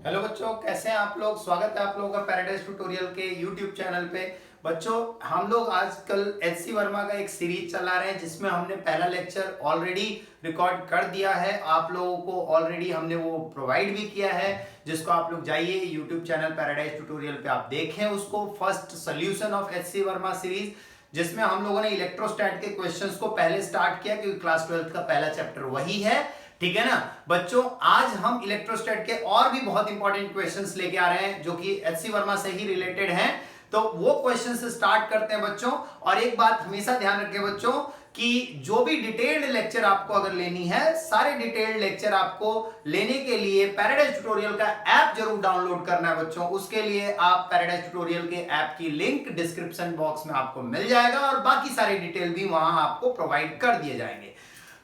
Hello बच्चों, कैसे हैं आप लोग। स्वागत है आप लोगों का पैराडाइज ट्यूटोरियल के यूट्यूब चैनल पे। बच्चों, हम लोग आजकल एचसी वर्मा का एक सीरीज चला रहे हैं जिसमें हमने पहला लेक्चर ऑलरेडी रिकॉर्ड कर दिया है। आप लोगों को ऑलरेडी हमने वो प्रोवाइड भी किया है, जिसको आप लोग जाइए यूट्यूब चैनल पैराडाइज ट्यूटोरियल पे आप देखें उसको, first solution of HC Verma series, जिसमें हम लोगों ने इलेक्ट्रोस्टैट के क्वेश्चंस को पहले स्टार्ट किया क्योंकि क्लास 12 का पहला चैप्टर वही है। ठीक है ना बच्चों, आज हम इलेक्ट्रोस्टैट के और भी बहुत इंपॉर्टेंट क्वेश्चंस लेके आ रहे हैं जो कि एचसी वर्मा से ही रिलेटेड हैं। तो वो क्वेश्चन से स्टार्ट करते हैं बच्चों। और एक बात हमेशा ध्यान रखें बच्चों कि जो भी डिटेल्ड लेक्चर आपको अगर लेनी है, सारे डिटेल्ड लेक्चर आपको लेने के लिए पैराडाइज ट्यूटोरियल का ऐप जरूर डाउनलोड करना है बच्चों। उसके लिए आप पैराडाइज ट्यूटोरियल के ऐप की लिंक डिस्क्रिप्शन बॉक्स में आपको मिल जाएगा और बाकी सारे डिटेल भी वहां आपको प्रोवाइड कर दिए जाएंगे।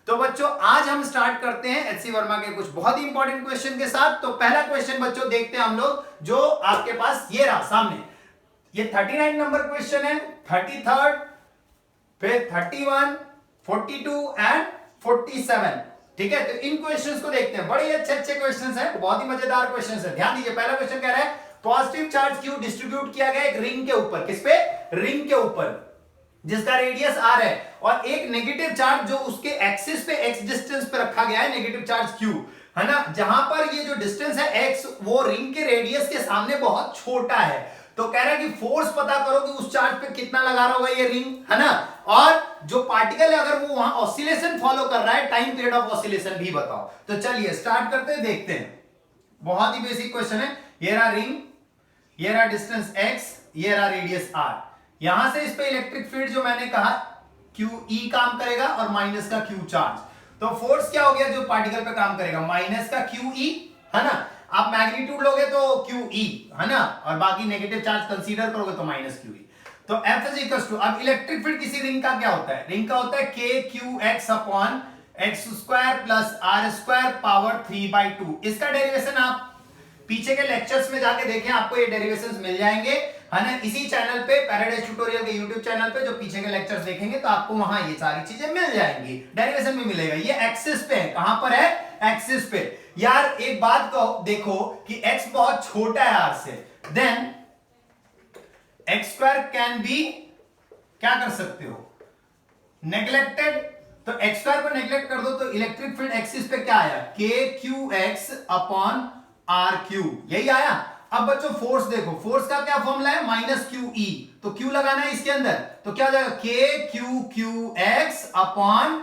तो बच्चों, आज हम स्टार्ट करते हैं एचसी वर्मा के कुछ बहुत ही इंपॉर्टेंट क्वेश्चन के साथ। तो पहला क्वेश्चन बच्चों देखते हैं हम लोग, जो आपके पास ये रहा सामने। ये 39 नंबर क्वेश्चन है, 33rd, फिर 31, 42 एंड 47। ठीक है, तो इन क्वेश्चंस को देखते हैं। बड़े अच्छे अच्छे क्वेश्चंस हैं, बहुत ही मजेदार क्वेश्चंस हैं। ध्यान दीजिए, पहला क्वेश्चन कह रहा है पॉजिटिव चार्ज क्यू डिस्ट्रीब्यूट किया गया एक रिंग के ऊपर। किस पे? रिंग के ऊपर, जिसका रेडियस r है, और एक नेगेटिव चार्ज जो उसके एक्सिस पे x डिस्टेंस पे रखा गया है, नेगेटिव चार्ज q, है ना। जहां पर ये जो डिस्टेंस है x, वो रिंग के रेडियस के सामने बहुत छोटा है। तो कह रहा है कि फोर्स पता करो कि उस चार्ज पे कितना लगा रहा होगा ये रिंग, है ना। और जो पार्टिकल है अगर वो वहां ऑसिलेशन फॉलो कर रहा है, टाइम पीरियड ऑफ ऑसिलेशन भी बताओ। तो चलिए स्टार्ट करते हैं, देखते हैं। बहुत ही बेसिक क्वेश्चन है। ये रहा रिंग, ये रहा डिस्टेंस x, ये रहा रेडियस r। यहां से इस पे इलेक्ट्रिक फील्ड जो मैंने कहा QE काम करेगा और माइनस का Q चार्ज। तो फोर्स क्या हो गया जो पार्टिकल पे काम करेगा? माइनस का QE, है ना। आप मैग्नीट्यूड लोगे तो QE, है ना, और बाकी नेगेटिव चार्ज कंसीडर करोगे तो माइनस QE। तो F इज इक्वल टू, अब इलेक्ट्रिक फील्ड किसी रिंग का क्या होता है? रिंग का होता है KQX upon x square plus r square power 3/2। इसका डेरिवेशन आप पीछे के लेक्चर्स में जाके देखें, आपको ये डेरिवेशंस मिल जाएंगे, है ना। इसी चैनल पे, पैराडाइज ट्यूटोरियल के यूट्यूब चैनल पे जो पीछे के लेक्चर्स देखेंगे तो आपको वहां ये सारी चीजें मिल जाएंगी, डेरिवेशन भी मिलेगा। ये एक्सिस पे है, कहां पर है? एक्सिस पे। यार एक बात कहो, देखो कि x बहुत छोटा है r से, then x square can be, क्या कर सकते हो? नेग्लेक्टेड। तो x स्क्वायर को नेग्लेक्ट कर दो तो इलेक्ट्रिक फील्ड एक्सिस पे क्या आया? KQX अपॉन RQ, यही आया। अब बच्चों फोर्स देखो, फोर्स का क्या फॉर्मूला है? Minus QE। तो Q लगाना है इसके अंदर, तो क्या हो जाएगा? KQQX upon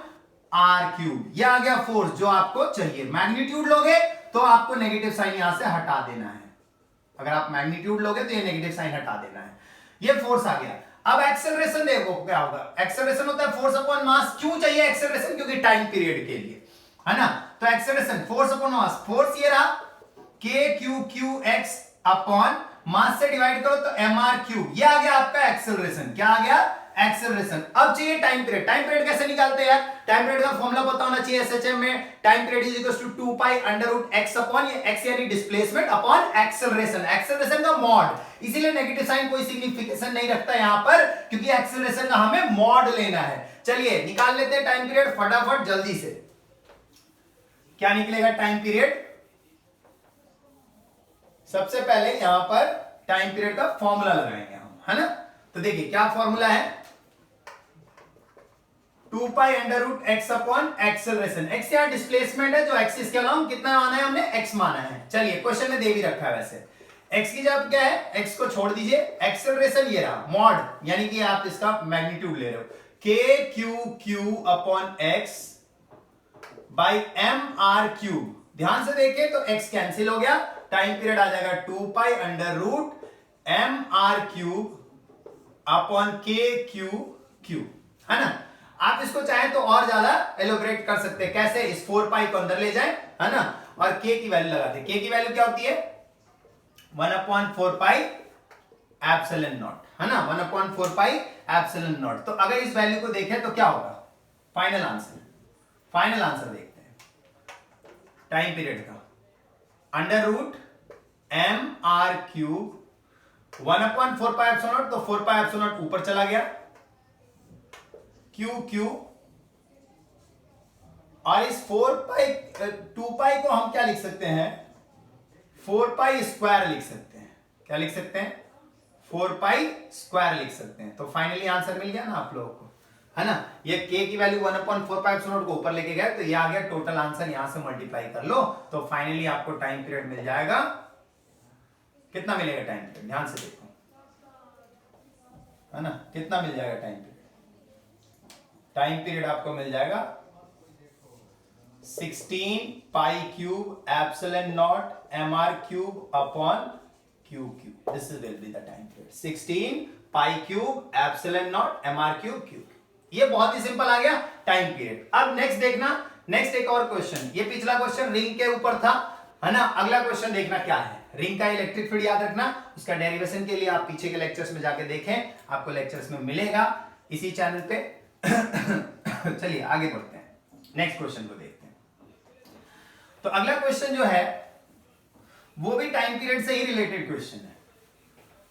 RQ। ये आ गया फोर्स जो आपको चाहिए। मैग्नीट्यूड लोगे तो आपको नेगेटिव साइन यहां से हटा देना है। अगर आप मैग्नीट्यूड लोगे तो ये नेगेटिव साइन हटा देना है। ये फोर्स आ गया। अब एक्सेलरेशन देखो क्या होगा। एक्सेलरेशन होता है फोर्स अपॉन मास। क्यों चाहिए एक्सेलरेशन? क्योंकि टाइम पीरियड के लिए, है ना। तो acceleration force upon mass, force ये रहा KQQX अपॉन मास से डिवाइड करो तो MR3। ये आ गया आपका एक्सेलरेशन। क्या आ गया? एक्सेलरेशन। अब चाहिए टाइम पीरियड। टाइम पीरियड कैसे निकालते हैं यार? टाइम पीरियड का फॉर्मूला पता होना चाहिए एसएचएम में। Time period is equal to 2 pi under root x upon, ये x यानी डिस्प्लेसमेंट, अपॉन एक्सेलरेशन। एक्सेलरेशन का मॉड, इसीलिए नेगेटिव साइन कोई सिग्निफिकेशन नहीं रखता यहां पर, क्योंकि एक्सेलरेशन का हमें मॉड लेना है। चलिए निकाल लेते हैं टाइम पीरियड फटाफट जल्दी से। क्या निकलेगा टाइम पीरियड? सबसे पहले यहां पर टाइम पीरियड का फॉर्मूला लगाएंगे हम, है ना। तो देखिए क्या फॉर्मूला है? 2 pi under root x upon acceleration. x यहां डिस्प्लेसमेंट है, जो एक्सिस के अलावा कितना माना है हमने? x माना है। चलिए क्वेश्चन में दे भी रखा है वैसे। x की जगह क्या है? x को छोड़ दीजिए। एक्सेलरेशन ये रहा, मॉड, यानी कि आप इसका मैग्नीट्यूड ले रहे हो, KQQ upon x by MR3। ध्यान से देखें तो x कैंसिल हो गया, टाइम पीरियड आ जाएगा 2 pi under root MR3 upon KQQ, है ना। आप इसको चाहें तो और ज्यादा एलोबरेट कर सकते हैं। कैसे? इस 4 पाई को अंदर ले जाएं, है ना, और k की वैल्यू लगाते हैं। k की वैल्यू क्या होती है? 1/4 पाई एप्सिलॉन नॉट, है ना, 1/4 पाई एप्सिलॉन नॉट। तो अगर इस वैल्यू को देखें तो क्या होगा? फाइनल आंसर, फाइनल आंसर देखते हैं टाइम पीरियड का। Under root MR3 1/4 pi epsilon naught, तो 4 पाई एप्सिलॉन नॉट ऊपर चला गया, QQ, और इस 4 पाई 2 पाई को हम क्या लिख सकते हैं? 4 पाई स्क्वायर लिख सकते हैं। क्या लिख सकते हैं? 4 पाई स्क्वायर लिख सकते हैं। तो फाइनली आंसर मिल गया ना आप लोगों को, है ना। ये k की वैल्यू 1/4 पाई एप्सिलॉन नॉट को ऊपर लेके गए तो ये आ गया टोटल आंसर, यहां से मल्टीप्लाई कर लो तो फाइनली आपको टाइम पीरियड मिल जाएगा। कितना मिलेगा टाइम पीरियड? ध्यान से देखो, है ना, कितना मिल जाएगा टाइम पीरियड? टाइम पीरियड आपको मिल जाएगा 16 पाई cube epsilon not mr cube upon q cube. This will be the time period, 16 pi cube epsilon not mr cube q। ये बहुत ही सिंपल आ गया टाइम पीरियड। अब नेक्स्ट देखना, नेक्स्ट एक और क्वेश्चन। ये पिछला क्वेश्चन रिंग के ऊपर था, है ना। अगला क्वेश्चन देखना क्या है। रिंग का इलेक्ट्रिक फील्ड याद रखना, उसका डेरिवेशन के लिए आप पीछे के लेक्चर्स में जाके देखें, आपको लेक्चर्स में मिलेगा इसी चैनल पे। चलिए आगे बढ़ते हैं, नेक्स्ट क्वेश्चन को देखते हैं। तो अगला क्वेश्चन जो है वो भी टाइम पीरियड से ही रिलेटेड क्वेश्चन है।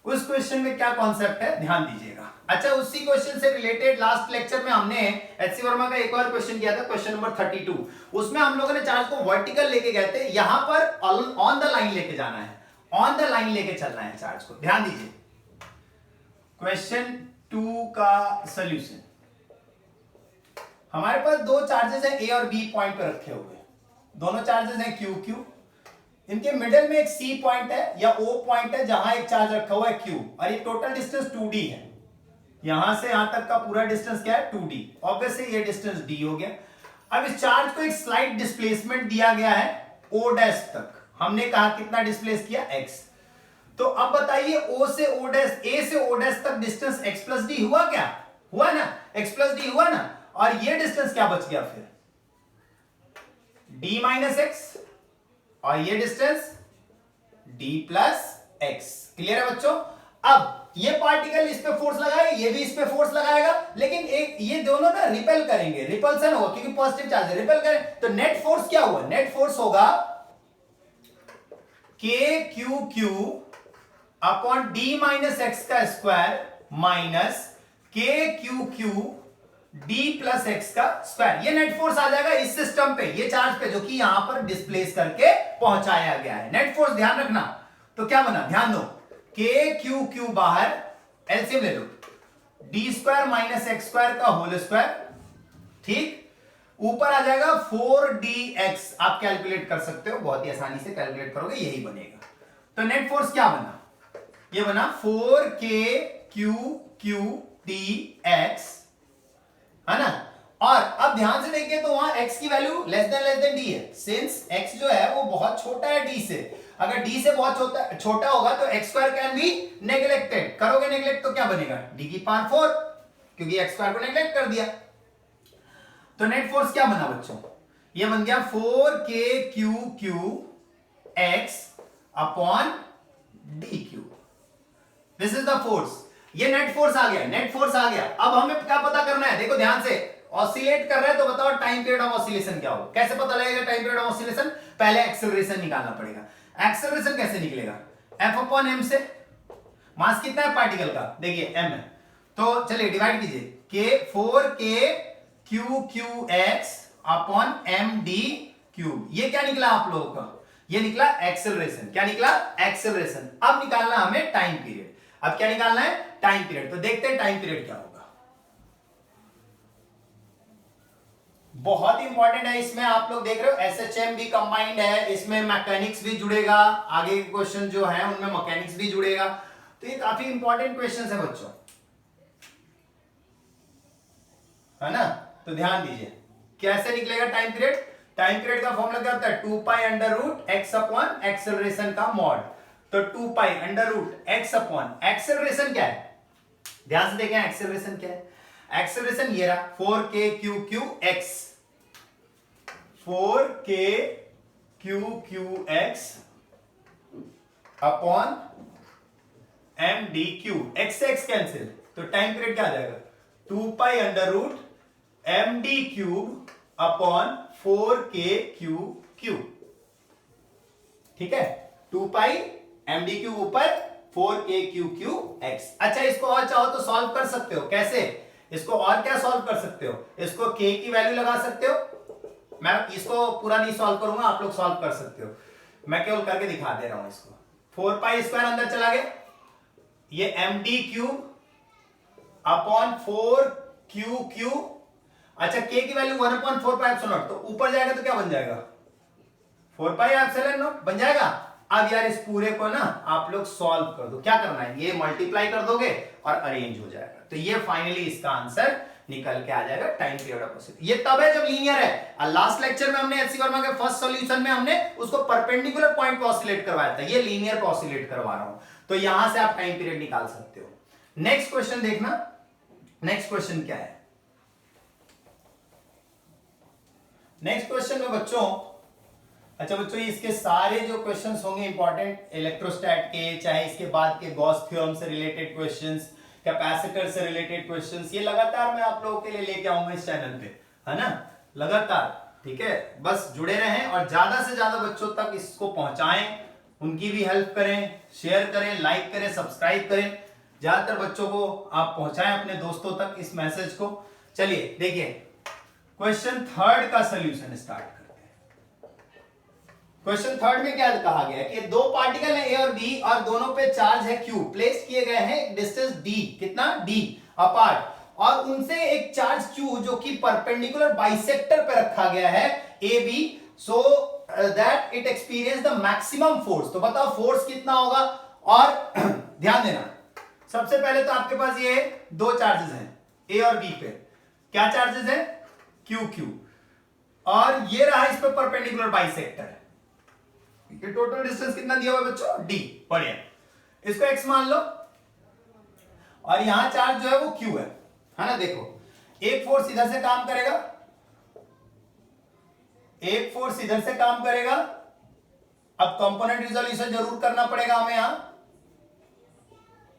उस क्वेश्चन में क्या कॉन्सेप्ट है ध्यान दीजिएगा। अच्छा, उसी क्वेश्चन से रिलेटेड लास्ट लेक्चर में हमने एचसी वर्मा का एक और क्वेश्चन किया था, क्वेश्चन नंबर 32। उसमें हम लोगों ने चार्ज को वर्टिकल लेके गए थे, यहां पर ऑन द लाइन लेके जाना है, ऑन द लाइन लेके चलना है चार्ज को। ध्यान दीजिए, क्वेश्चन 2 का सोल्यूशन। हमारे पास दो चार्जेस हैं ए और बी पॉइंट पर रखे हुए, दोनों चार्जेस हैं क्यू क्यू। इनके मिडिल में एक सी पॉइंट है या ओ पॉइंट है जहां एक चार्ज रखा हुआ है क्यू, और ये टोटल डिस्टेंस 2d है। यहां से यहां तक का पूरा डिस्टेंस क्या है? 2d। ऑब्वियसली ये डिस्टेंस d हो गया। अब इस चार्ज को एक स्लाइट डिस्प्लेसमेंट दिया गया है o डैश तक। हमने कहा कितना डिस्प्लेस किया? x। तो अब बताइए o से o डैश, a से o डैश तक डिस्टेंस x प्लस डी हुआ क्या? हुआ ना, x प्लस डी हुआ ना। और ये डिस्टेंस क्या बच गया फिर? d माइनस एक्स, और ये distance d plus x. Clear है बच्चों? अब ये पार्टिकल इस पे फोर्स लगाएगा, ये भी इस पे फोर्स लगाएगा, लेकिन एक ये दोनों ना रिपेल करेंगे, रिपल्सन होगा क्योंकि पॉजिटिव चार्ज है, रिपेल करें तो नेट फोर्स क्या हुआ? नेट फोर्स होगा k q q upon d minus x का square minus k q q d plus x का स्क्वायर। ये नेट फोर्स आ जाएगा इस सिस्टम पे, ये चार्ज पे जो कि यहां पर डिस्प्लेस करके पहुंचाया गया है। नेट फोर्स ध्यान रखना। तो क्या बना? ध्यान दो, k क्यू क्यू बाहर एलसीएम ले लो, d square minus x square का होल स्क्वायर, ठीक। ऊपर आ जाएगा 4dx। आप कैलकुलेट कर सकते हो, बहुत ही आसानी से कैलकुलेट करोगे, यही बनेगा। तो नेट फोर्स क्या बना? ये बना 4k क्यू क्यू dx, है ना। और अब ध्यान से देखिए तो वहां x की वैल्यू लेस देन d है। सिंस x जो है वो बहुत छोटा है d से, अगर d से बहुत छोटा होगा तो x square can B neglected. करोगे नेग्लेक्ट तो क्या बनेगा? d की पावर 4, क्योंकि x स्क्वायर को नेग्लेक्ट कर दिया। तो नेट फोर्स क्या बना बच्चों? ये बन गया 4k q Q x upon D Q. This is the force. ये नेट फोर्स आ गया, नेट फोर्स आ गया। अब हमें क्या पता करना है? देखो ध्यान से, ऑसिलेट कर रहा है तो बताओ टाइम पीरियड ऑफ ऑसिलेशन क्या होगा? कैसे पता लगेगा टाइम पीरियड ऑफ ऑसिलेशन? पहले एक्सेलरेशन निकालना पड़ेगा। एक्सेलरेशन कैसे निकलेगा? f अपॉन m से। मास कितना है पार्टिकल का? देखिए m है, तो चलिए डिवाइड कीजिए, k 4k q Q x upon m d cube. ये क्या निकला आप लोगों का? ये निकला एक्सेलरेशन। क्या निकला? एक्सेलरेशन। अब निकालना हमें टाइम पीरियड। अब क्या निकालना है? Time period. तो देखते हैं टाइम पीरियड क्या होगा। बहुत इंपॉर्टेंट है, इसमें आप लोग देख रहे हो एसएचएम भी कंबाइंड है, इसमें मैकेनिक्स भी जुड़ेगा, आगे के क्वेश्चन जो है उनमें मैकेनिक्स भी जुड़ेगा। तो ये काफी इंपॉर्टेंट क्वेश्चन है बच्चों, है ना। तो ध्यान दीजिए कैसे निकलेगा टाइम पीरियड। टाइम पीरियड का फॉर्मूला क्या होता है? 2 pi under root x upon acceleration का मॉड। तो 2 pi under root x upon acceleration क्या है? ध्यान से देखें एक्सेलरेशन क्या है। एक्सेलरेशन ये रहा 4k q q x, 4k q q x upon m d q. X से एक्स कैंसिल, तो टाइम पीरियड क्या आ जाएगा? 2 pi under root m d cube upon 4k q cube. ठीक है, 2 पाई एम डी क्यूब ऊपर 4k क्यू क्यू एक्स। अच्छा, इसको और चाहो तो सॉल्व कर सकते हो। कैसे? इसको और क्या सॉल्व कर सकते हो? इसको k की वैल्यू लगा सकते हो। मैं इसको पूरा नहीं सॉल्व करूंगा, आप लोग सॉल्व कर सकते हो। मैं केवल करके दिखा दे रहा हूं इसको। 4 पाई स्क्वायर अंदर चला गया, ये md cube upon 4q cube. अच्छा k की वैल्यू 1/4 पाई एप्सिलॉन नॉट, तो ऊपर जाएगा तो क्या बन जाएगा 4 पाई एप्सिलॉन नॉट बन जाएगा। अब यार इस पूरे को ना आप लोग सॉल्व कर दो, क्या करना है ये मल्टीप्लाई कर दोगे और अरेंज हो जाएगा, तो ये फाइनली इसका आंसर निकल के आ जाएगा टाइम पीरियड ऑफ ऑसिलेशन। ये तब है जब लीनियर है। और लास्ट लेक्चर में हमने एचसी वर्मा के फर्स्ट सॉल्यूशन में हमने उसको परपेंडिकुलर पॉइंट पे ऑसिलेट करवाया था, ये लीनियर पे ऑसिलेट करवा रहा हूं, तो यहां से आप टाइम पीरियड निकाल सकते हो। नेक्स्ट क्वेश्चन देखना, नेक्स्ट क्वेश्चन क्या है। नेक्स्ट क्वेश्चन में बच्चों, अच्छा बच्चों इसके सारे जो क्वेश्चंस होंगे इंपॉर्टेंट इलेक्ट्रोस्टैट के, चाहे इसके बाद के गॉस थ्योरम से रिलेटेड क्वेश्चंस, कैपेसिटर से रिलेटेड क्वेश्चंस, ये लगातार मैं आप लोगों के लिए लेके आऊंगा इस चैनल पे, है ना, लगातार। ठीक है, बस जुड़े रहें और ज्यादा से ज्यादा बच्चों तक इसको पहुंचाएं, उनकी भी हेल्प करें, शेयर करें, लाइक करें, सब्सक्राइब करें, ज्यादातर बच्चों को आप पहुंचाएं अपने दोस्तों तक इस मैसेज को। चलिए देखिए क्वेश्चन थर्ड का सोल्यूशन स्टार्ट करते हैं। क्वेश्चन थर्ड में क्या कहा गया है कि दो पार्टिकल है ए और बी और दोनों पे चार्ज है क्यू, प्लेस किए गए हैं डिस्टेंस डी, कितना डी अपार्ट, और उनसे एक चार्ज क्यू जो कि परपेंडिकुलर बाइसेक्टर पे रखा गया है A B, so that it experience the maximum force. तो बताओ फोर्स कितना होगा। और ध्यान देना, सबसे पहले तो आपके पास ये दो चार्जेस हैं ए और बी पे, क्या चार्जेस है क्यू क्यू, और ये रहा इस पे परपेंडिकुलर बाइसेक्टर, ये टोटल डिस्टेंस कितना दिया हुआ है बच्चों डी, बढ़िया, इसको एक्स मान लो, और यहां चार्ज जो है वो क्यू है ना। देखो एक फोर्स इधर से काम करेगा, एक फोर्स इधर से काम करेगा। अब कंपोनेंट रिजोल्यूशन जरूर करना पड़ेगा हमें यहां,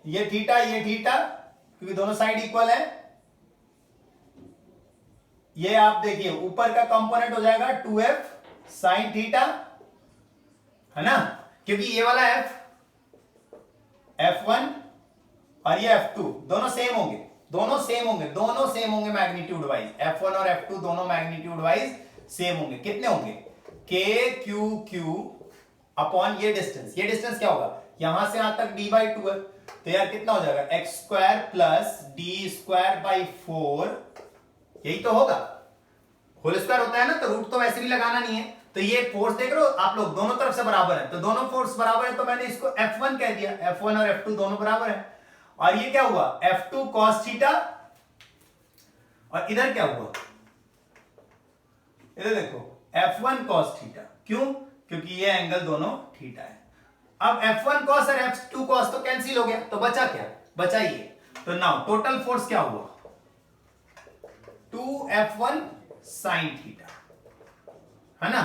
ये थीटा क्योंकि दोनों साइड इक्वल है। ये आप देखिए ऊपर का कंपोनेंट हो जाएगा 2f sin थीटा, है ना, क्योंकि ये वाला f f1 और ये f2 दोनों सेम होंगे, दोनों सेम होंगे मैग्नीट्यूड वाइज, f1 और f2 दोनों मैग्नीट्यूड वाइज सेम होंगे। कितने होंगे k q q अपॉन ये डिस्टेंस क्या होगा यहां से यहां तक d/2 है, तो यार कितना हो जाएगा x square plus D square by 4, यही तो होगा। होल स्क्वायर होता है ना, तो रूट तो वैसे भी लगाना नहीं है, तो ये फोर्स देख रहे हो आप लोग दोनों तरफ से बराबर है, तो दोनों फोर्स बराबर है, तो मैंने इसको F1 कह दिया, F1 और F2 दोनों बराबर है। और ये क्या हुआ F2 cos थीटा, और इधर क्या हुआ, इधर देखो F1 cos थीटा, क्यों, क्योंकि ये एंगल दोनों थीटा है। अब F1 cos और F2 cos तो कैंसिल हो गया, तो बचा क्या, बचा ये, तो नाउ टोटल फोर्स क्या हुआ 2F1 sin थीटा, है ना।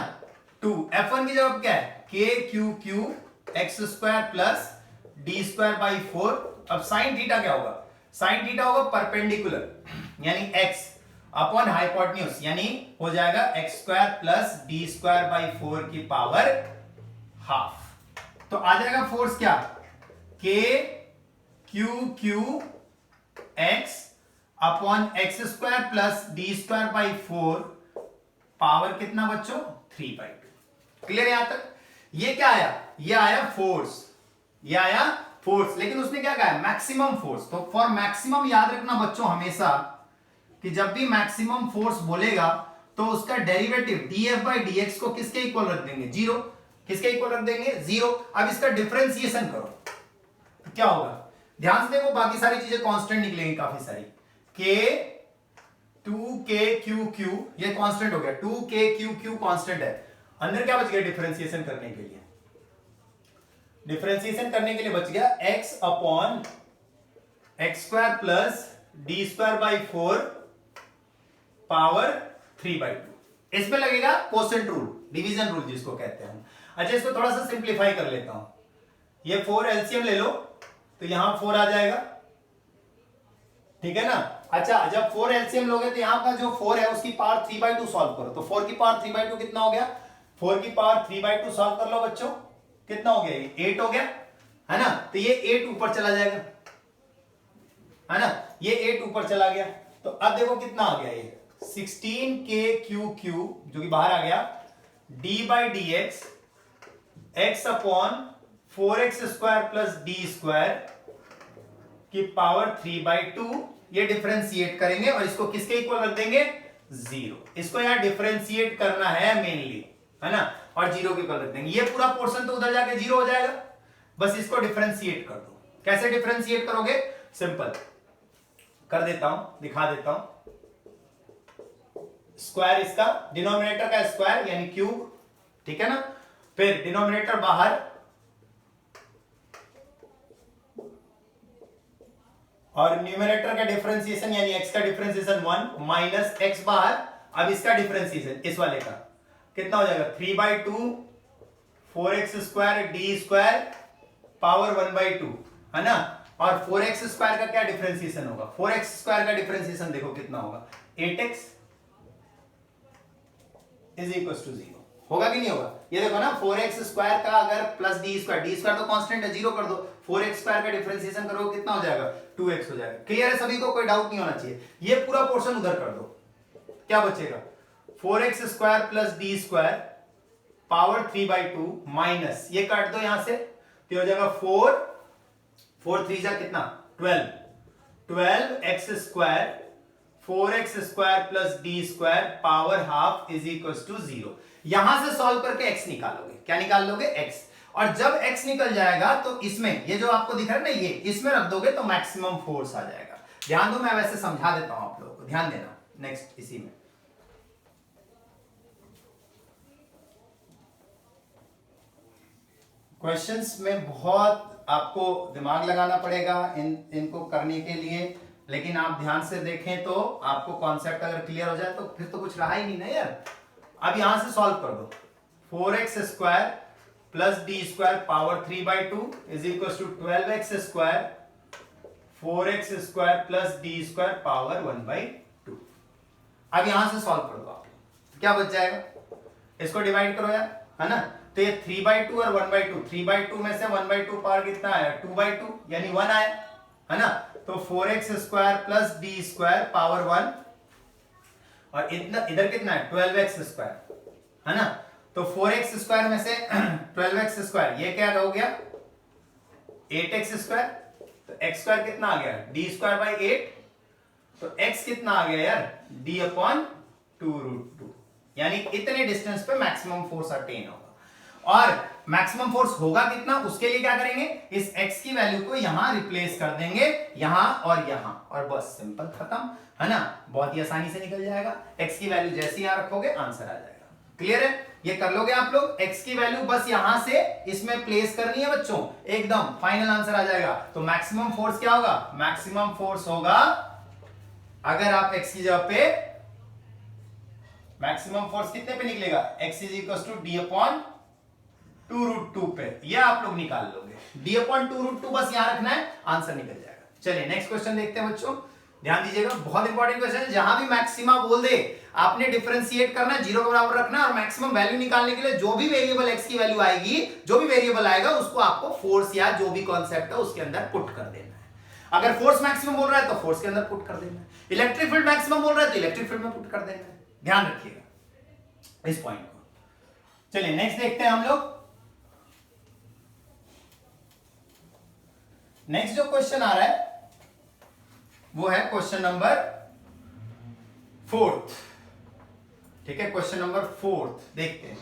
2F1 की जगह क्या है k q q x square plus D square by 4। अब sin थीटा क्या होगा, sin थीटा होगा परपेंडिकुलर यानी x अपॉन हाइपोटेन्यूज, यानी हो जाएगा x square plus D square by 4 की पावर हाफ। तो आ जाएगा फोर्स क्या k q q x upon x square plus D square by 4 power कितना बच्चों 3/2। क्लियर है यहां तक। ये क्या आया, ये आया फोर्स, ये आया फोर्स, लेकिन उसने क्या कहा मैक्सिमम फोर्स। तो फॉर मैक्सिमम याद रखना बच्चों हमेशा कि जब भी मैक्सिमम फोर्स बोलेगा तो उसका डेरिवेटिव dF/dx को किसके इक्वल रख देंगे, जीरो, किसके इक्वल रख देंगे, जीरो। अब इसका डिफरेंशिएशन करो तो क्या होगा, ध्यान से देखो, बाकी सारी चीजें कांस्टेंट निकलेंगी काफी सारी, k 2kq ये कांस्टेंट हो गया, 2kq कांस्टेंट है, अंदर क्या बच गया डिफरेंशिएशन करने के लिए, डिफरेंशिएशन करने के लिए बच गया x upon x square plus D square by 4 power 3/2। इसमें लगेगा कोसेंट रूल, डिवीजन रूल जिसको कहते हैं। अच्छा इसको थोड़ा सा सिंप्लीफाई कर लेता हूं, ये 4 एलसीएम ले लो तो यहां 4 आ जाएगा, ठीक है ना। अच्छा जब 4 एलसीएम लोगे तो यहां का जो 4 है उसकी पावर 3/2 सॉल्व करो, तो 4 की पावर 3/2 कितना हो गया, 4 की पावर 3/2 सॉल्व कर लो बच्चों, कितना हो गया, ये 8 हो गया, है ना। तो ये 8 ऊपर चला जाएगा, है ना, ये 8 ऊपर चला गया। तो अब देखो कितना आ गया, ये 16kq जो कि बाहर आ गया, d/dx x upon 4x² plus d² की पावर 3/2 ये डिफरेंशिएट करेंगे और इसको किसके इक्वल रख देंगे 0। इसको यहां डिफरेंशिएट करना है मेनली, है ना, और 0 के इक्वल रख देंगे। ये पूरा पोर्शन तो उधर जाके 0 हो जाएगा, बस इसको डिफरेंशिएट कर दो। कैसे डिफरेंशिएट करोगे, सिंपल कर देता हूं, दिखा देता हूं। स्क्वायर इसका, डिनोमिनेटर का स्क्वायर यानी क्यूब, ठीक है ना, फिर डिनोमिनेटर बाहर और न्यूमरेटर का डिफरेंशिएशन यानी x का डिफरेंशिएशन 1 माइनस x बाहर। अब इसका डिफरेंशिएशन इस वाले का कितना हो जाएगा 3/2 4x² d² पावर 1/2, है ना। और 4x² का क्या डिफरेंशिएशन होगा, 4x² का डिफरेंशिएशन देखो कितना होगा 8x इज इक्वल टू 0। होगा कि नहीं होगा, ये देखो ना 4x² का अगर प्लस d² तो कांस्टेंट है 0 कर दो, 4x² का डिफरेंशिएशन करो कितना हो जाएगा 2x हो जाएगा। क्लियर है सभी को, कोई डाउट नहीं होना चाहिए। ये पूरा पोर्शन उधर कर दो, क्या बचेगा 4x² plus d² power 3/2 minus ये काट दो यहां से तो हो जाएगा 4 3 जा कितना 12x² 4x² plus d² power half is equal to 0। यहां से सॉल्व करके x निकालोगे, क्या निकाल लोगे x, और जब x निकल जाएगा तो इसमें ये जो आपको दिख रहा है ना ये इसमें रख दोगे तो मैक्सिमम फोर्स आ जाएगा। ध्यान दो, मैं वैसे समझा देता हूं आप लोगों को, ध्यान देना। नेक्स्ट इसी में क्वेश्चंस में बहुत आपको दिमाग लगाना पड़ेगा इनको करने के लिए, लेकिन आप ध्यान से देखें तो आपको कॉन्सेप्ट अगर क्लियर हो जाए तो फिर तो कुछ रहा ही नहीं ना यार। अब यहां से सॉल्व कर दो 4x² plus d² power 3/2 is equal to 12x² 4x² plus d² power 1/2। अब यहां से सॉल्व कर दो आप, तो क्या बच जाएगा, इसको डिवाइड करो यार, है ना। तो ये 3/2 और 1/2, 3/2 में से 1/2 पावर कितना आया 2/2 यानी 1 आया, है ना। तो 4x² प्लस d² पावर 1 और इतना इधर कितना है 12x², है ना। तो 4x² में से 12x², ये क्या हो गया 8x², तो x² कितना आ गया d²/8, तो x कितना आ गया यार d/2√2, यानी इतने डिस्टेंस पे मैक्सिमम फोर्स अटेन होगा। और मैक्सिमम फोर्स होगा कितना, उसके लिए क्या करेंगे, इस x की वैल्यू को यहां रिप्लेस कर देंगे, यहां और बस सिंपल खत्म, है ना। बहुत ही आसानी से निकल जाएगा, x की वैल्यू जैसे यहां रखोगे आंसर आ जाएगा। क्लियर है, ये कर लोगे आप लोग। x की वैल्यू बस यहां से इसमें प्लेस करनी है बच्चों, एकदम फाइनल आंसर आ जाएगा। तो मैक्सिमम फोर्स क्या होगा, मैक्सिमम फोर्स होगा अगर आप x की जगह पे मैक्सिमम फोर्स कितने पे निकलेगा x is equal to d/2√2 पे, ये आप लोग निकाल लोगे। d/2√2 बस यहां रखना है, आंसर निकल जाएगा। चलिए नेक्स्ट क्वेश्चन देखते हैं बच्चों, ध्यान दीजिएगा, बहुत इंपॉर्टेंट क्वेश्चन है। जहां भी मैक्सिमा बोल दे आपने डिफरेंशिएट करना है, 0 के बराबर रखना है, और मैक्सिमम वैल्यू निकालने के लिए जो भी वेरिएबल x की वैल्यू आएगी, जो भी वेरिएबल आएगा उसको आपको फोर्स या जो भी कॉन्सेप्ट है उसके अंदर पुट कर देना है। अगर फोर्स मैक्सिमम बोल रहा है तो फोर्स के अंदर पुट कर देना है, इलेक्ट्रिक फील्ड मैक्सिमम बोल रहा है तो इलेक्ट्रिक फील्ड में पुट कर देना है। ध्यान रखिएगा इस पॉइंट को। चलिए नेक्स्ट देखते हैं हम लोग। नेक्स्ट जो क्वेश्चन आ रहा है वो है क्वेश्चन नंबर 4। ठीक है, क्वेश्चन नंबर 4 देखते हैं।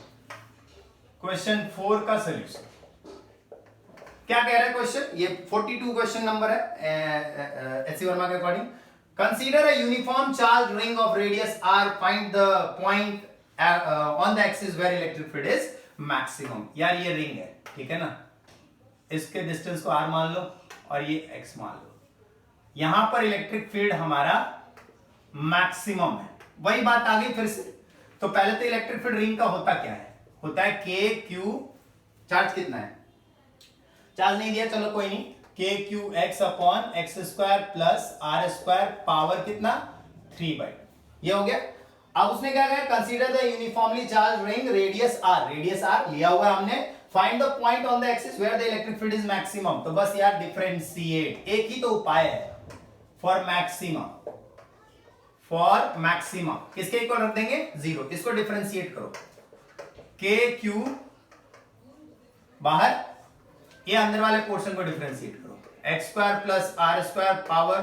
क्वेश्चन 4 का सॉल्यूशन क्या कह रहा है क्वेश्चन, ये 42 क्वेश्चन नंबर है एचसी वर्मा के according. Consider a uniform charge ring of radius r, find the point on the axis where electric field is maximum. यार ये रिंग है, ठीक है ना, इसके डिस्टेंस को r मान लो और ये x मान लो, यहां पर इलेक्ट्रिक फील्ड हमारा मैक्सिमम है। वही बात आ गई फिर से। तो पहले तो इलेक्ट्रिक फील्ड रिंग का होता क्या है, होता है k q, चार्ज कितना है, चार्ज नहीं दिया चलो कोई नहीं, kqx/x² प्लस r² पावर कितना 3/2, ये हो गया। अब उसने क्या कहा, consider the uniformly charge ring radius r लिया हुआ है हमने, find the point on the axis where the electric field is maximum. तो बस यार डिफरेंशिएट, एक ही तो उपाय है फॉर मैक्सिमम किसके इक्वल रख देंगे 0, इसको डिफरेंशिएट करो, kq बाहर, ये अंदर वाले पोर्शन को डिफरेंशिएट करो, x square plus r square power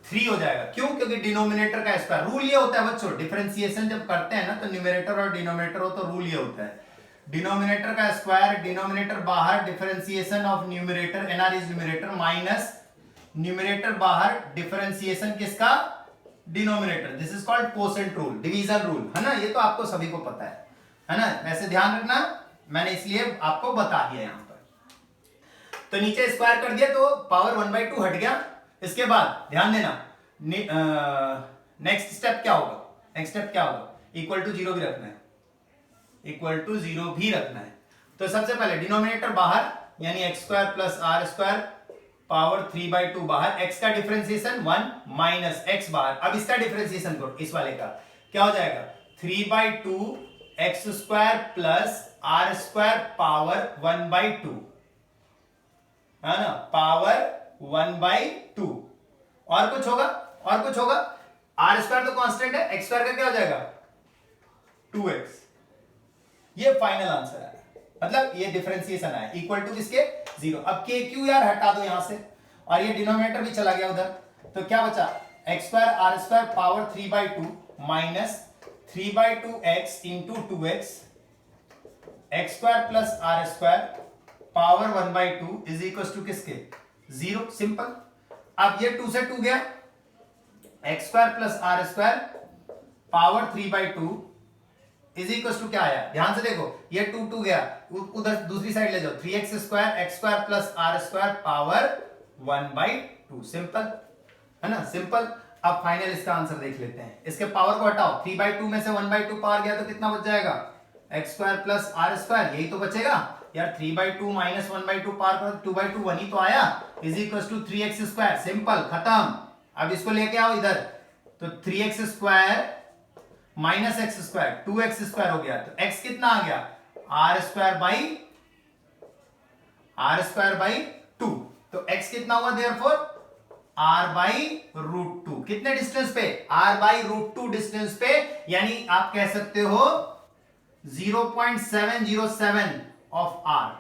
3 हो जाएगा। क्यों? क्योंकि डिनोमिनेटर का स्क्वायर। रूल ये होता है बच्चों, डिफरेंशिएशन जब करते हैं ना तो न्यूमरेटर और डिनोमिनेटर हो, तो रूल ये होता है डिनोमिनेटर का स्क्वायर, डिनोमिनेटर बाहर, differentiation of numerator, NR is numerator, minus numerator बाहर, डिफरेंशिएशन किसका? Denominator. This is called quotient rule, division rule, है ना? ये तो आपको सभी को पता है ना? वैसे ध्यान रखना, मैंने इसलिए आपको बता दिया यहां पर। तो नीचे स्क्वायर कर दिया तो पावर 1/2 हट गया। इसके बाद ध्यान देना, नेक्स्ट स्टेप क्या होगा? नेक्स्ट स्टेप क्या होगा? इक्वल टू 0 भी रखना है, इक्वल टू 0 भी रखना है। तो सबसे पहले डिनोमिनेटर बाहर, यानी x square plus r square power 3/2 बाहर, x का डिफरेंशिएशन 1 माइनस x बाहर। अब इसका डिफरेंशिएशन करो, इस वाले का क्या हो जाएगा? 3/2 x square plus r square power 1/2, है ना? पावर 1/2। और कुछ होगा? और कुछ होगा? आर स्क्वायर तो कांस्टेंट है, एक्स स्क्वायर का क्या हो जाएगा? 2x। ये फाइनल आंसर है, मतलब ये डिफरेंशिएशन है इक्वल टू किसके? 0। अब के क्यू यार हटा दो यहां से, और ये डिनोमिनेटर भी चला गया उधर, तो क्या बचा? X square r square power 3/2 माइनस 3/2x into 2x, x square plus r square power 1/2 is equal to किसके? 0। सिंपल। अब ये 2 से 2 गया, x square plus r square power 3/2 is equal to क्या आया? ध्यान से देखो, ये 2 गया, उधर दूसरी साइड ले जाओ, 3x square x square plus r square power 1/2। Simple, है ना? सिंपल। अब फाइनल इसका आंसर देख लेते हैं। इसके पावर को हटाओ, 3/2 में से 1/2 पावर गया तो कितना बच जाएगा? X square plus r square, यही तो बचेगा यार। 3/2 माइनस 1/2 पावर करो, 2/2 1 ही तो आया, is equal to 3x square. Simple, खत्म। अब इसको लेके आओ इधर, तो 3x square minus x square 2x square हो गया, तो x कितना आ गया? R square by 2। तो x कितना हुआ? Therefore r/√2। कितने डिस्टेंस पे? r/√2 डिस्टेंस पे, यानी आप कह सकते हो 0.707 ऑफ r।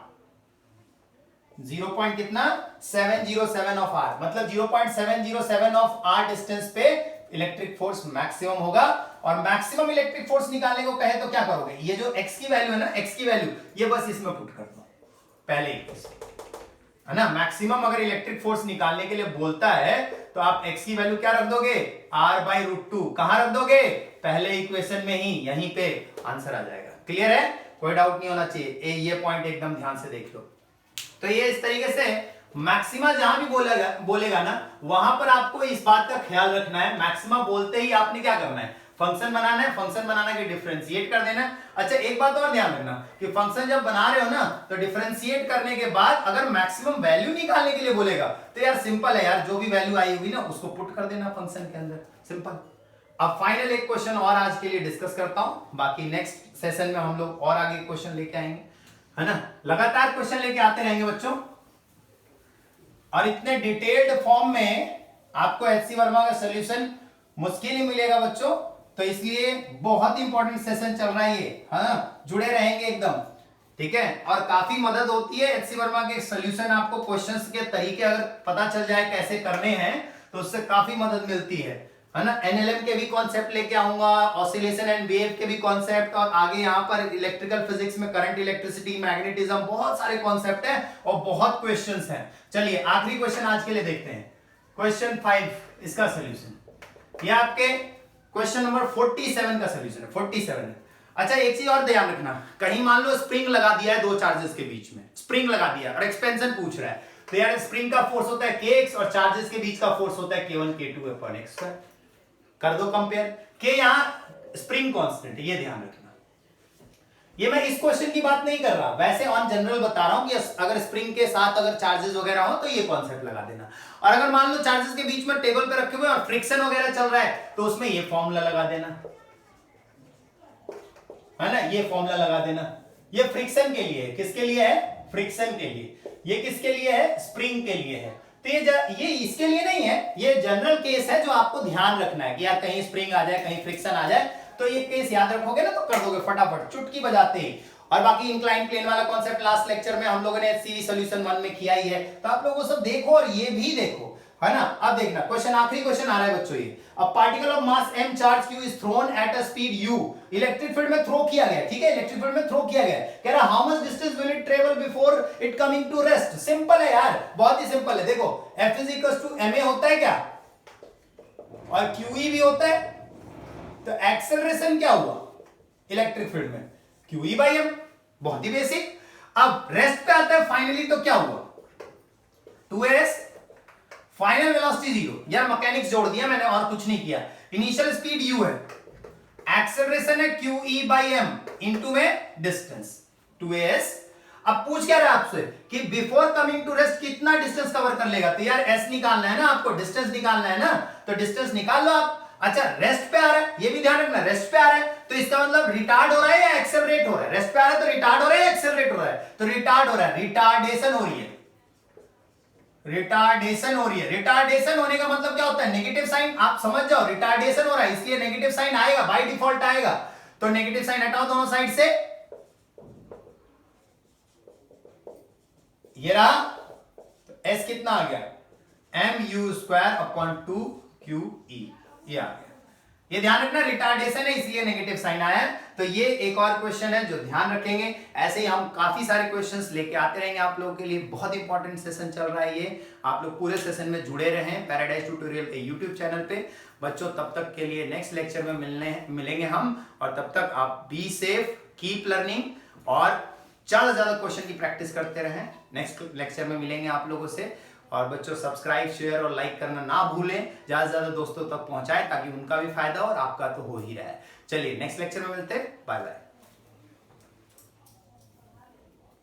0. कितना? 707 ऑफ r, मतलब 0.707 ऑफ r डिस्टेंस पे इलेक्ट्रिक फोर्स मैक्सिमम होगा। और मैक्सिमम इलेक्ट्रिक फोर्स निकालने को कहे तो क्या करोगे? ये जो x की वैल्यू है ना, x की वैल्यू ये बस इसमें पुट कर दो पहले इक्वेशन, है ना? मैक्सिमम अगर इलेक्ट्रिक फोर्स निकालने के लिए बोलता है तो आप x की वैल्यू क्या रख दोगे? r/√2। कहां रख दोगे? पहले इक्वेशन में ही, यहीं पे आंसर आ जाएगा। क्लियर है? कोई डाउट नहीं होना चाहिए। ये पॉइंट एकदम ध्यान से देख लो। तो ये इस तरीके से मैक्सिमा जहां भी बोलेगा ना, वहां पर आपको इस बात का ख्याल रखना है, मैक्सिमा बोलते ही आपने क्या करना है? फंक्शन बनाना है, फंक्शन बनाना के डिफरेंशिएट कर देना। अच्छा, एक बात और ध्यान रखना कि फंक्शन जब बना रहे हो ना, तो डिफरेंशिएट करने के बाद अगर मैक्सिमम वैल्यू निकालने के लिए बोलेगा तो यार सिंपल है यार, जो भी वैल्यू आई हुई ना उसको पुट कर देना फंक्शन के अंदर। सिंपल। अब फाइनल एक क्वेश्चन और आज के लिए डिस्कस करता हूं, बाकी नेक्स्ट सेशन में हम लोग और आगे क्वेश्चन लेके आएंगे, है ना? लगातार क्वेश्चन लेके आते रहेंगे बच्चों, और इतने डिटेल्ड फॉर्म में आपको एचसी वर्मा का सॉल्यूशन मुश्किल ही मिलेगा बच्चों। तो इसलिए बहुत इंपॉर्टेंट सेशन चल रहा है ये, हाँ, जुड़े रहेंगे एकदम, ठीक है? और काफी मदद होती है एचसी वर्मा के सॉल्यूशन, आपको क्वेश्चंस के तरीके अगर पता चल जाए कैसे करने हैं तो उससे काफी मदद मिलती है ना? एनएलएम के भी कॉन्सेप्ट लेके आऊंगा, ऑसिलेशन एंड वेव के भी कॉन्सेप्ट, और आगे यहाँ पर इलेक्ट्रिकल फिजिक्स में करंट, इलेक्ट्रिसिटी, मैग्नेटिज्म, बहुत सारे कॉन्सेप्ट हैं और बहुत क्वेश्चंस हैं। चलिए आखिरी क्वेश्चन आज के लिए देखते हैं, क्वेश्चन 5, इसका सोल्यूशन। ये आपके क्वेश्चन नंबर 47 का सोल्यूशन है, 47। अच्छा, एक चीज और ध्यान रखना, कहीं मान लो स्प्रिंग लगा दिया है दो चार्जेस के बीच में, स्प्रिंग लगा दिया और एक्सपेंशन पूछ रहा है, तो यार स्प्रिंग का फोर्स होता है kx और चार्जेस के बीच का फोर्स होता है k1 k2 अपॉन x²। कर दो कंपेयर, k यहां स्प्रिंग कांस्टेंट है, ये ध्यान रखना। ये मैं इस क्वेश्चन की बात नहीं कर रहा, वैसे ऑन जनरल बता रहा हूं कि अगर स्प्रिंग के साथ अगर चार्जेस वगैरह हो तो ये कॉन्सेप्ट लगा देना। और अगर मान लो चार्जेस के बीच में टेबल पे रखे हुए और फ्रिक्शन वगैरह चल रहा है तो उसमें ये फॉर्मूला लगा देना, है ना? ये फॉर्मूला लगा देना। ये फ्रिक्शन के लिए है, किसके लिए है? फ्रिक्शन के लिए। ये किसके लिए है? स्प्रिंग के लिए है। तो ये इसके लिए नहीं है, ये जनरल केस है जो आपको ध्यान रखना है कि यार कहीं स्प्रिंग आ जाए, कहीं फ्रिक्शन आ जाए, तो ये केस याद रखोगे ना तो कर दोगे फटाफट, चुटकी बजाते ही। और बाकी इंक्लाइन प्लेन वाला कॉन्सेप्ट लास्ट लेक्चर में हम लोगों ने सीरीज सॉल्यूशन 1 में किया ही है, तो आप लोगों को सब देखो और ये भी देखो, है ना। अब देखना क्वेश्चन, आखिरी क्वेश्चन आ रहा है बच्चों ये। A particle of mass m charge q is throne at a speed u, electric field में थ्रो किया गया, ठीक है, इलेक्ट्रिक फील्ड में थ्रो किया गया। कह रहा how much distance will it travel before it coming to rest. Simple है यार, बहुत ही सिंपल है। देखो F is equal to ma होता है क्या, और QE भी होता है, तो एक्सेलरेशन क्या हुआ इलेक्ट्रिक फील्ड में, QE बाई m, बहुत ही बेसिक। अब रेस्ट पे आता है फाइनली, तो क्या हुआ 2s, फाइनल वेलोसिटी 0। यार मैकेनिक्स जोड़ दिया मैंने और कुछ नहीं किया। इनिशियल स्पीड u है, एक्सेलरेशन है QE बाई m इनटू में डिस्टेंस 2s। अब पूछ क्या रहा है आपसे कि बिफोर कमिंग टू रेस्ट कितना डिस्टेंस कवर कर लेगा, तो यार s निकालना है ना आपको, डिस्टेंस निकालना है ना, तो डिस्टेंस निकाल लो आप। अच्छा रेस्ट पे आ रहा है, ये भी ध्यान रखना, रेस्ट पे आ रहा है तो इसका मतलब रिटार्ड हो रहा है या एक्सेलरेट हो रहा है। रेस्ट पे आ रहा है तो रिटार्ड हो रहा है या एक्सेलरेट हो रहा है, तो रिटार्ड हो रहा है, रिटार्डेशन हो रही है, रिटार्डेशन हो रही है। रिटार्डेशन होने का मतलब क्या होता है, नेगेटिव साइन, आप समझ जाओ, रिटार्डेशन हो रहा है इसलिए नेगेटिव साइन आएगा, बाय डिफॉल्ट आएगा। तो नेगेटिव साइन हटाओ दोनों साइड से, ये रहा, तो s कितना आ गया mu²/2qe, ये आ गया। ये ध्यान रखना, रिटार्डेशन है इसलिए नेगेटिव साइन आया है। तो ये एक और क्वेश्चन है जो ध्यान रखेंगे। ऐसे ही हम काफी सारे क्वेश्चंस लेके आते रहेंगे आप लोगों के लिए। बहुत इंपॉर्टेंट सेशन चल रहा है ये, आप लोग पूरे सेशन में जुड़े रहें पैराडाइज ट्यूटोरियल के यूट्यूब चैनल पे। बच्चों तब तक के लिए नेक्स्ट लेक्चर में मिलेंगे हम, और तब तक आप बी सेफ, कीप लर्निंग और ज्यादा से ज्यादा क्वेश्चन की प्रैक्टिस करते रहें। नेक्स्ट लेक्चर में मिलेंगे आप लोगों से। और बच्चों सब्सक्राइब, शेयर और लाइक करना ना भूलें, ज्यादा से ज्यादा दोस्तों तक पहुंचाएं ताकि उनका भी फायदा हो और आपका तो हो ही रहा है। चलिए नेक्स्ट लेक्चर में मिलते हैं, बाय बाय।